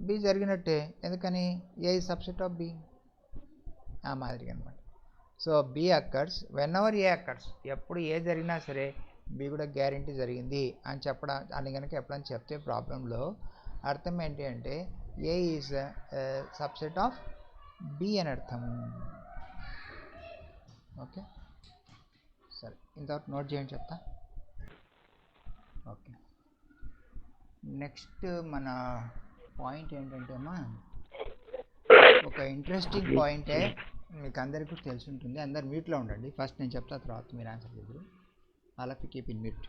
బి జరిగినట్టే, ఎందుకని ఏ ఈ సబ్సెట్ ఆఫ్ బి. ఆ మాదిరిగా అనమాట. So B occurs whenever A occurs. ఎప్పుడు ఏ జరిగినా సరే బి కూడా గ్యారంటీ జరిగింది అని చెప్పడం అని కనుక ఎప్పుడైనా చెప్తే ప్రాబ్లంలో అర్థం ఏంటి అంటే ఏ ఈజ్ సబ్సెట్ ఆఫ్ బి అని అర్థము. ఓకే, సరే ఇంతవరకు నోట్ చేయండి చెప్తా. ఓకే, నెక్స్ట్ మన పాయింట్ ఏంటంటే అమ్మా, ఒక ఇంట్రెస్టింగ్ పాయింటే, మీకు అందరికీ తెలిసి ఉంటుంది. అందరు మ్యూట్లో ఉండండి. ఫస్ట్ నేను చెప్తా, తర్వాత మీరు ఆన్సర్ చేద్దరు. అలా కీప్ ఇన్ మ్యూట్.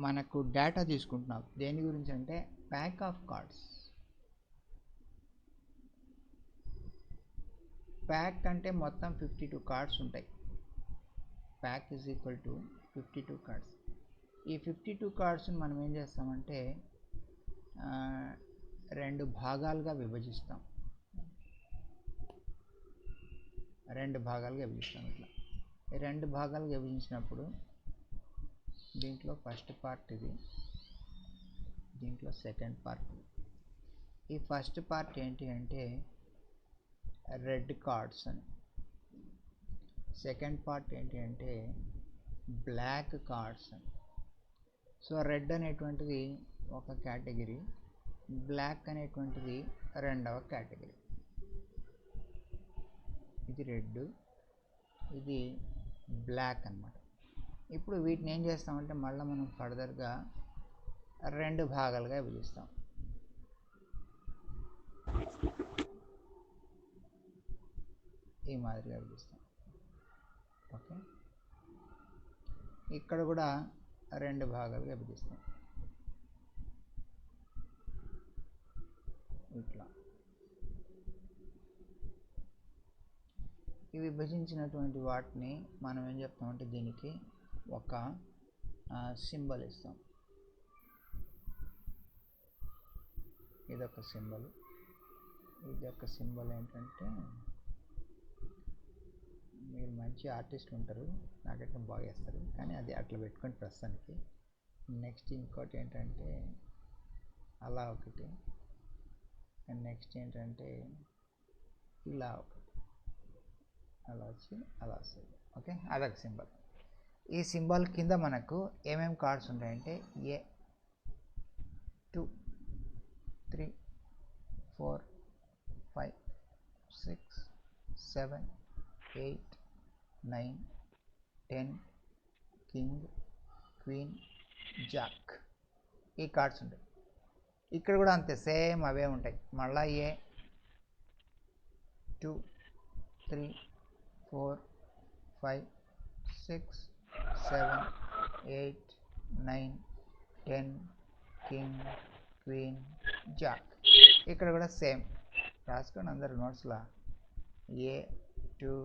మనకు డేటా తీసుకుంటున్నాం దేని గురించి అంటే ప్యాక్ ఆఫ్ కార్డ్స్. ప్యాక్ అంటే మొత్తం 52 కార్డ్స్ ఉంటాయి. Pack is equal to 52 cards. ఈ 52 కార్డ్స్ని మనం ఏం చేస్తామంటే రెండు భాగాలుగా విభజిస్తాం. ఇట్లా రెండు భాగాలుగా విభజించినప్పుడు దీంట్లో ఫస్ట్ పార్ట్ ఇది, దీంట్లో సెకండ్ పార్ట్. ఈ ఫస్ట్ పార్ట్ ఏంటి అంటే రెడ్ కార్డ్స్ అని, సెకండ్ పార్ట్ ఏంటి అంటే బ్లాక్ కార్డ్స్ అని. సో రెడ్ అనేటువంటిది ఒక కేటగిరీ, బ్లాక్ అనేటువంటిది రెండవ కేటగిరీ. ఇది రెడ్, ఇది బ్లాక్ అన్నమాట. ఇప్పుడు వీటిని ఏం చేస్తామంటే మళ్ళీ మనం ఫర్దర్గా రెండు భాగాలుగా విభజిస్తాం. ఈ మాదిరిగా విభజిస్తాం. ఓకే, ఇక్కడ కూడా రెండు భాగాలుగా విభజిస్తాం. ఇట్లా ఈ విభజించినటువంటి వాటిని మనం ఏం చెప్తామంటే దీనికి ఒక సింబల్ ఇస్తాం. ఇదొక సింబల్, ఇదొక సింబల్. ఏంటంటే మీరు మంచి ఆర్టిస్టులు ఉంటారు, నాకైతే బాగా వేస్తారు, కానీ అది అట్లా పెట్టుకొని ప్రస్తుతానికి. నెక్స్ట్ ఇంకోటి ఏంటంటే అలా ఒకటి, అండ్ నెక్స్ట్ ఏంటంటే ఇలా ఒకటి, అలా వచ్చి అలా వస్తుంది. ఓకే, అదొక సింబల్. ఈ సింబల్ కింద మనకు ఏమేమి కార్డ్స్ ఉంటాయంటే ఏ 2 3 4 5 6 7 8 9 10 కింగ్, క్వీన్, జాక్, ఈ కార్డ్స్ ఉంటాయి. ఇక్కడ కూడా అంతే, సేమ్ అవే ఉంటాయి. మళ్ళీ ఏ 2 3 4 5 6 7 8 9 10 కింగ్, క్వీన్, జాక్. ఇక్కడ కూడా సేమ్ రాసుకోండి అందరు నోట్స్లా. ఏ 2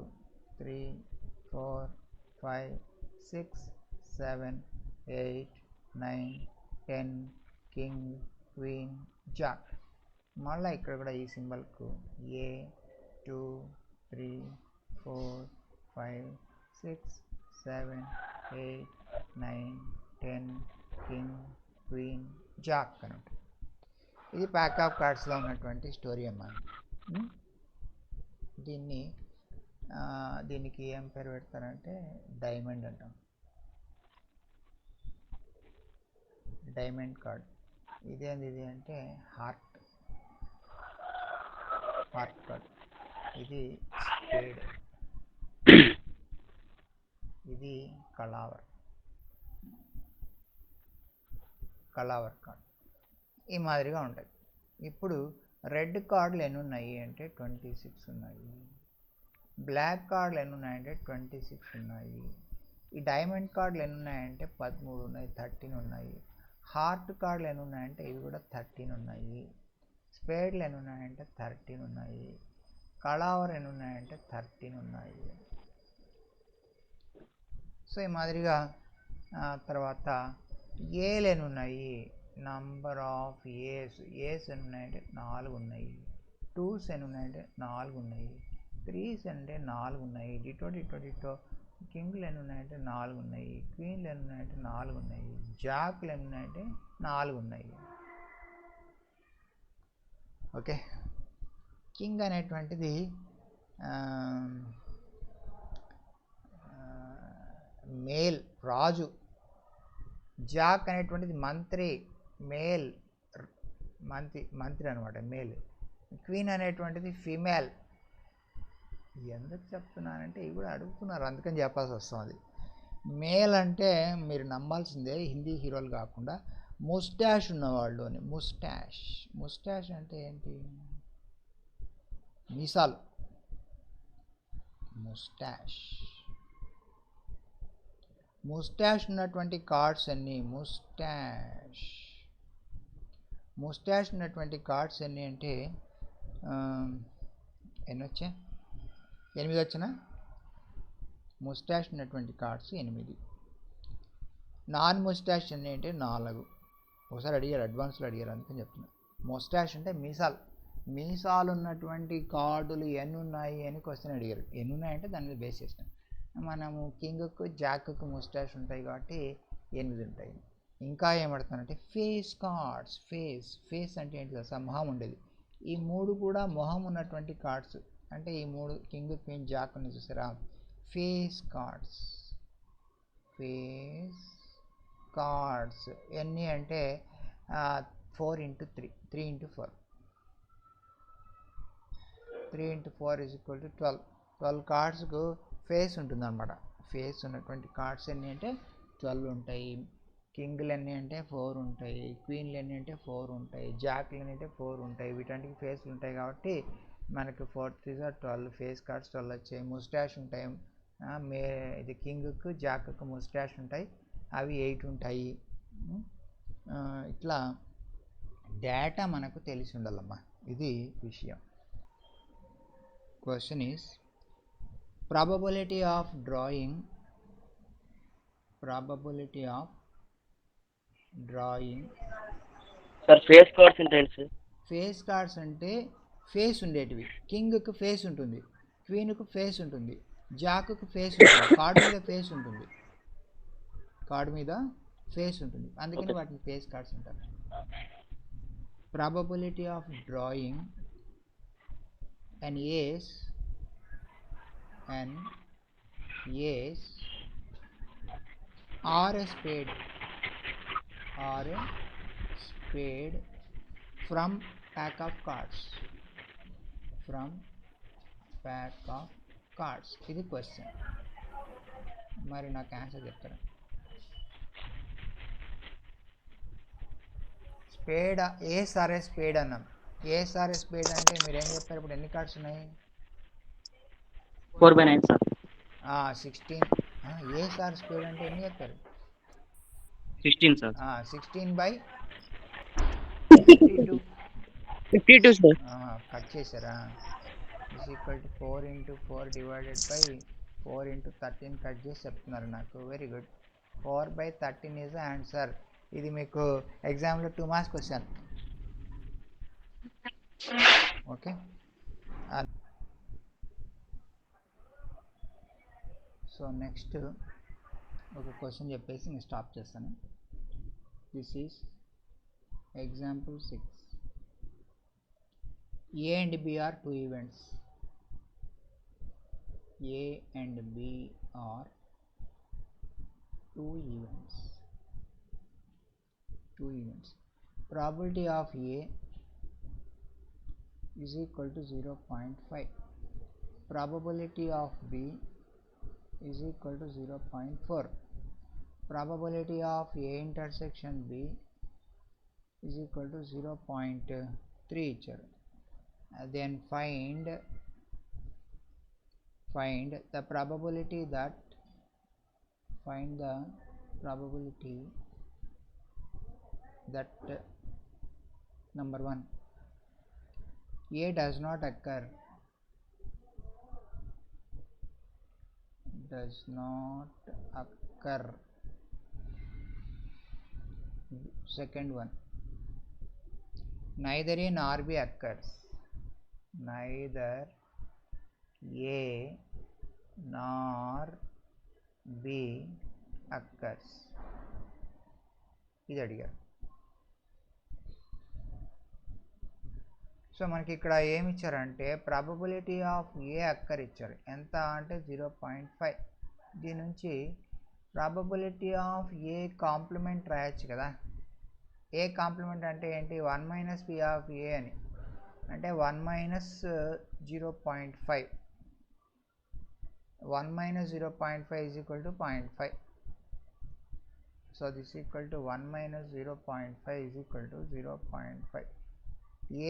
3 4 5 6 7 8 9 10 కింగ్, క్వీన్, జాక్. మళ్ళీ ఇక్కడ కూడా ఈ సింబల్కు ఏ 2 3 4 5 6 7 8 9 10 కింగ్, క్వీన్, జాక్ అని ఉంటుంది. ఇది ప్యాక్ ఆఫ్ కార్డ్స్లో ఉన్నటువంటి స్టోరీ అమ్మా. దీనికి ఏం పేరు పెడతారంటే డైమండ్ అంటాం. Diamond card. ఇదేంది ఇది అంటే హార్ట్ కార్డ్. ఇది స్పేడ్, ఇది కళావర్ కార్డ్. ఈ మాదిరిగా ఉంటాయి. ఇప్పుడు రెడ్ కార్డులు ఎన్ని ఉన్నాయి అంటే 26 ఉన్నాయి. బ్లాక్ కార్డులు ఎన్ని ఉన్నాయంటే 26 ఉన్నాయి. ఈ డైమండ్ కార్డులు ఎన్ని ఉన్నాయంటే 13 ఉన్నాయి, 13 ఉన్నాయి. హార్ట్ కార్డులు ఎన్ని ఉన్నాయంటే ఇవి కూడా 13 ఉన్నాయి. స్పేడ్లు ఎన్ని ఉన్నాయంటే 13 ఉన్నాయి. కళావర్ ఎన్ని ఉన్నాయంటే 13 ఉన్నాయి. సో ఈ మాదిరిగా తర్వాత ఏలు ఎన్ని ఉన్నాయి, నంబర్ ఆఫ్ ఏస్ ఎన్ని ఉన్నాయంటే 4 ఉన్నాయి. 2s ఎన్ని ఉన్నాయంటే 4 ఉన్నాయి. 3s అంటే 4 ఉన్నాయి. డిటో కింగ్లు ఎన్ని ఉన్నాయంటే 4 ఉన్నాయి. క్వీన్లు ఎన్ని ఉన్నాయంటే 4 ఉన్నాయి. జాక్లు ఎన్ని ఉన్నాయంటే 4 ఉన్నాయి. ఓకే, కింగ్ అనేటువంటిది మేల్, రాజు. జాక్ అనేటువంటిది మంత్రి, మేల్, మంత్రి అనమాట, మేల్. క్వీన్ అనేటువంటిది ఫీమేల్. ఎందుకు చెప్తున్నానంటే ఇవి కూడా అడుగుతున్నారు, అందుకని చెప్పాల్సి వస్తుంది. మేల్ అంటే మీరు నమ్మాల్సిందే, హిందీ హీరోలు కాకుండా ముస్టాష్ ఉన్నవాళ్ళు అని. ముస్టాష్ అంటే ఏంటి? మీసాలు. ముస్టాష్ ఉన్నటువంటి కార్డ్స్ అన్నీ ముస్టాష్ ఉన్నటువంటి కార్డ్స్ ఎన్ని అంటే ఎన్ని వచ్చాయి? 8 వచ్చినా? ముస్టాష్ ఉన్నటువంటి కార్డ్స్ 8. నాన్ ముస్టాష్ ఎన్ని అంటే 4. ఒకసారి అడిగారు, అడ్వాన్స్లో అడిగారు, అందుకని చెప్తున్నా. ముస్టాష్ అంటే మీసాలు ఉన్నటువంటి కార్డులు ఎన్ని ఉన్నాయి అని క్వశ్చన్ అడిగారు. ఎన్ని ఉన్నాయంటే దాని మీద బేస్ చేసినాం. మనము కింగ్కు, జాక్కు ముస్టాష్ ఉంటాయి కాబట్టి 8 ఉంటాయి. ఇంకా ఏమడుతున్నారంటే ఫేస్ కార్డ్స్. ఫేస్ అంటే ఏంటి తెలుసా? మొహం ఉండేది. ఈ 3 కూడా మొహం ఉన్నటువంటి కార్డ్స్. అంటే ఈ 3 కింగ్, క్వీన్, జాక్ అని చూసారా? ఫేస్ కార్డ్స్ ఎన్ని అంటే 4 into 3, 3 into 4, 3 into 4 is equal to 12. 12 కార్డ్స్కు face ఉంటుందన్నమాట. ఫేస్ ఉన్నటువంటి కార్డ్స్ ఎన్ని అంటే 12 ఉంటాయి. కింగ్లు ఎన్ని అంటే 4 ఉంటాయి. క్వీన్లు ఎన్ని అంటే 4 ఉంటాయి. జాక్లు ఎన్ని అంటే 4 ఉంటాయి. వీటన్నిటికి ఫేస్లు ఉంటాయి కాబట్టి మనకు 4 3 12 ఫేస్ కార్డ్స్ 12 వచ్చాయి. ముస్టాష్ ఉంటాయి. ఇది కింగ్కు జాక్కు ముస్టాష్ ఉంటాయి, అవి 8 ఉంటాయి. ఇట్లా డేటా మనకు తెలిసి ఉండాలమ్మా, ఇది విషయం. Question is probability of drawing sir face cards అంటే ఏంటి సార్? ఫేస్ కార్డ్స్ అంటే ఫేస్ ఉండేటివి. కింగ్కు ఫేస్ ఉంటుంది, క్వీన్కు ఫేస్ ఉంటుంది, జాక్కు ఫేస్ ఉంటుంది, కార్డు మీద ఫేస్ ఉంటుంది, అందుకని వాటిని ఫేస్ కార్డ్స్ అంటారు. Probability of drawing an ace or a spade from pack of cards, ఇది క్వశ్చన్. మరి నాకు ఆన్సర్ చెప్తారా? Spade, ace or a spade అన్నాం. ఏస్ ఆర్ ఏ స్పేడ్ అంటే మీరు ఏం చెప్పారు? ఇప్పుడు ఎన్ని కార్డ్స్ ఉన్నాయి? 4/9 సార్. 16. ఏస్ ఆర్ స్పేడ్ అంటే ఎన్ని చెప్పారు? 16 సార్. 16/52 సార్. కట్ చేశారా? Is equal to 4 into 4 divided by 4 into 13 cut చేసి చెప్తున్నారు నాకు. Very good. 4/13 is the answer. ఇది మీకు ఎగ్జామ్లో 2 marks question. Okay, so next ఒక క్వశ్చన్ చెప్పేసి నేను స్టాప్ చేస్తాను. This is example 6. A and B are two events. A and B are two events. Probability of A is equal to 0.5. Probability of B is equal to 0.4. Probability of A intersection B is equal to 0.3 ఇచ్చారు. Then find the probability that number 1, A does not occur. Second one, neither A nor B occurs. Neither A nor B occurs. ఇది అడిగారు. So మనకి ఇక్కడ ఏమి ఇచ్చారంటే probability of ఏ అక్కర్ ఇచ్చారు. ఎంత అంటే 0.5. దీని నుంచి ప్రాబబిలిటీ ఆఫ్ ఏ కాంప్లిమెంట్ రాయొచ్చు కదా. ఏ కాంప్లిమెంట్ అంటే ఏంటి? 1 మైనస్ పి ఆఫ్ ఏ అని, అంటే 1 minus 0.5. 1 minus 0.5 is equal to 0.5. So this is equal to 1 minus 0.5 is equal to 0.5.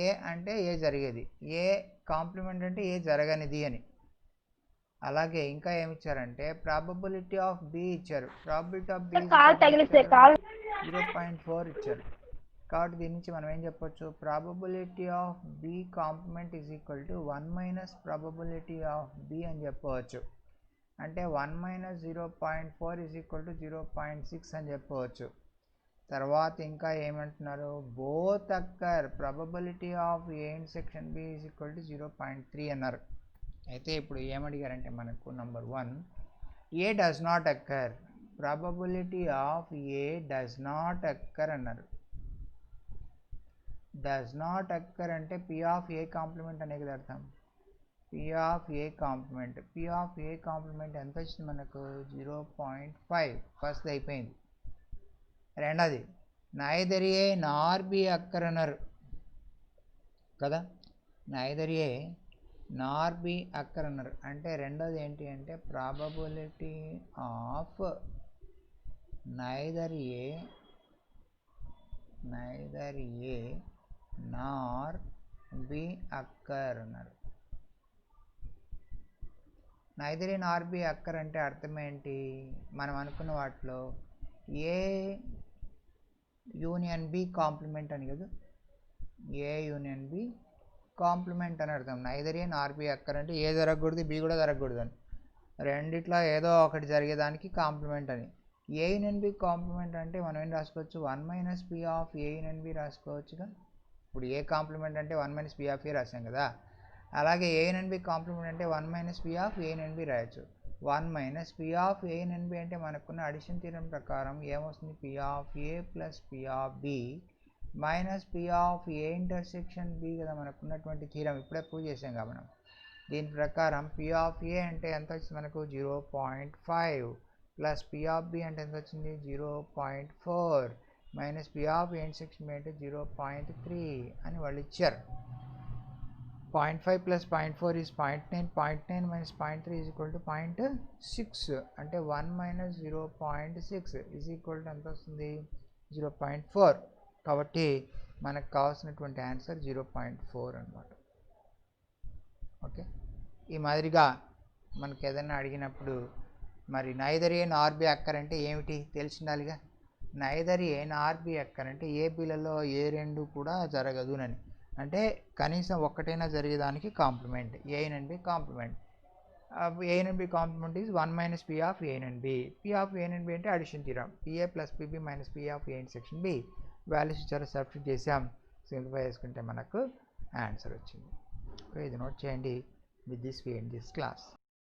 ఏ అంటే ఏ జరిగేది, ఏ కాంప్లిమెంట్ అంటే ఏ జరగనిది అని. అలాగే ఇంకా ఏమి ఇచ్చారంటే ప్రాబబిలిటీ ఆఫ్ బి ఇచ్చారు. ప్రాబబిలిటీ ఆఫ్ బి 0.4 ఇచ్చారు. కాబట్టి దీని నుంచి మనం ఏం చెప్పొచ్చు? Probability of B complement is equal to 1 minus probability of B అని చెప్పవచ్చు. అంటే 1 మైనస్ 0.4 ఈజ్ ఈక్వల్ టు 0.6 అని చెప్పవచ్చు. తర్వాత ఇంకా ఏమంటున్నారు? Both occur probability of A intersection B is equal to 0.3 అన్నారు. అయితే ఇప్పుడు ఏమడిగారంటే మనకు number 1, A does not occur. Probability of A does not occur అన్నారు. డస్ నాట్ అక్కర్ అంటే పి ఆఫ్ ఏ కాంప్లిమెంట్ అనే కదా అర్థం. పి ఆఫ్ ఏ కాంప్లిమెంట్ ఎంత వచ్చింది మనకు? 0.5. ఫస్ట్ అయిపోయింది. రెండోది నైదర్ ఏ నార్ బి అక్కరనర్ కదా, నైదర్ ఏ నార్ బి అక్కరనర్ అంటే రెండోది ఏంటి అంటే probability of neither A Nar B అక్కరనర్. Neither A Nar B అక్కర్ అంటే అర్థం ఏంటి, మనం అనుకున్న వాటిలో ఏ యూనియన్ బి కాంప్లిమెంట్ అని కదా, ఏ యూనియన్ బి కాంప్లిమెంట్ అని అర్థం. నైదర్ ఏ నార్ బి అక్కర్ అంటే ఏ జరగకూడదు బి కూడా జరగకూడదు అని, రెండిట్లో ఏదో ఒకటి జరిగేదానికి కాంప్లిమెంట్ అని. ఏ యూనియన్ బి కాంప్లిమెంట్ అంటే మనం ఏం రాసుకోవచ్చు, 1 - p of A union B రాసుకోవచ్చుగా. ఇప్పుడు ఏ కాంప్లిమెంట్ అంటే 1 - p ఆఫ్ ఏ రాసాం కదా, అలాగే ఏ యూనియన్ బి కాంప్లిమెంట్ అంటే 1 - p of A union B రాయొచ్చు. 1 - p of A union B అంటే మనకున్న అడిషన్ థీరం ప్రకారం ఏమొస్తుంది, p of A plus p of B minus p of A intersection B కదా మనకున్నటువంటి థీరం, ఇప్పుడే ప్రూవ్ చేసాం కదా మనం. దీని ప్రకారం p ఆఫ్ ఏ అంటే ఎంత వచ్చింది మనకు 0.5 ప్లస్ p ఆఫ్ బి అంటే ఎంత వచ్చింది 0.4 minus p of A intersection B అంటే 0.3 అని వాళ్ళు ఇచ్చారు. 0.5 plus 0.4 is 0.9, 0.9 minus 0.3 is equal to 0.6 అంటే 1 minus 0.6 is equal to ఎంత వస్తుంది 0.4. కాబట్టి మనకు కావాల్సినటువంటి ఆన్సర్ 0.4 అన్నమాట. ఓకే, ఈ మాదిరిగా మనకు ఏదైనా అడిగినప్పుడు మరి నైదర్ ఏ నార్ బి అక్కర్ అంటే ఏమిటి తెలిసిండాలిగా. నైదర్ ఏ నార్ బి అక్కర్ అంటే ఏ బిలలో ఏ రెండు కూడా జరగదునని, అంటే కనీసం ఒక్కటైనా జరిగేదానికి complement, A and B complement. A and B complement is 1 - p of A and B. p of A and B అంటే addition theorem, pa plus pb minus p of A intersection B. Values ఇచ్చారు, substitute చేసాం, simplify చేసుకుంటే మనకు answer వచ్చింది. Okay, ఇది note చేయండి. With this we end this class.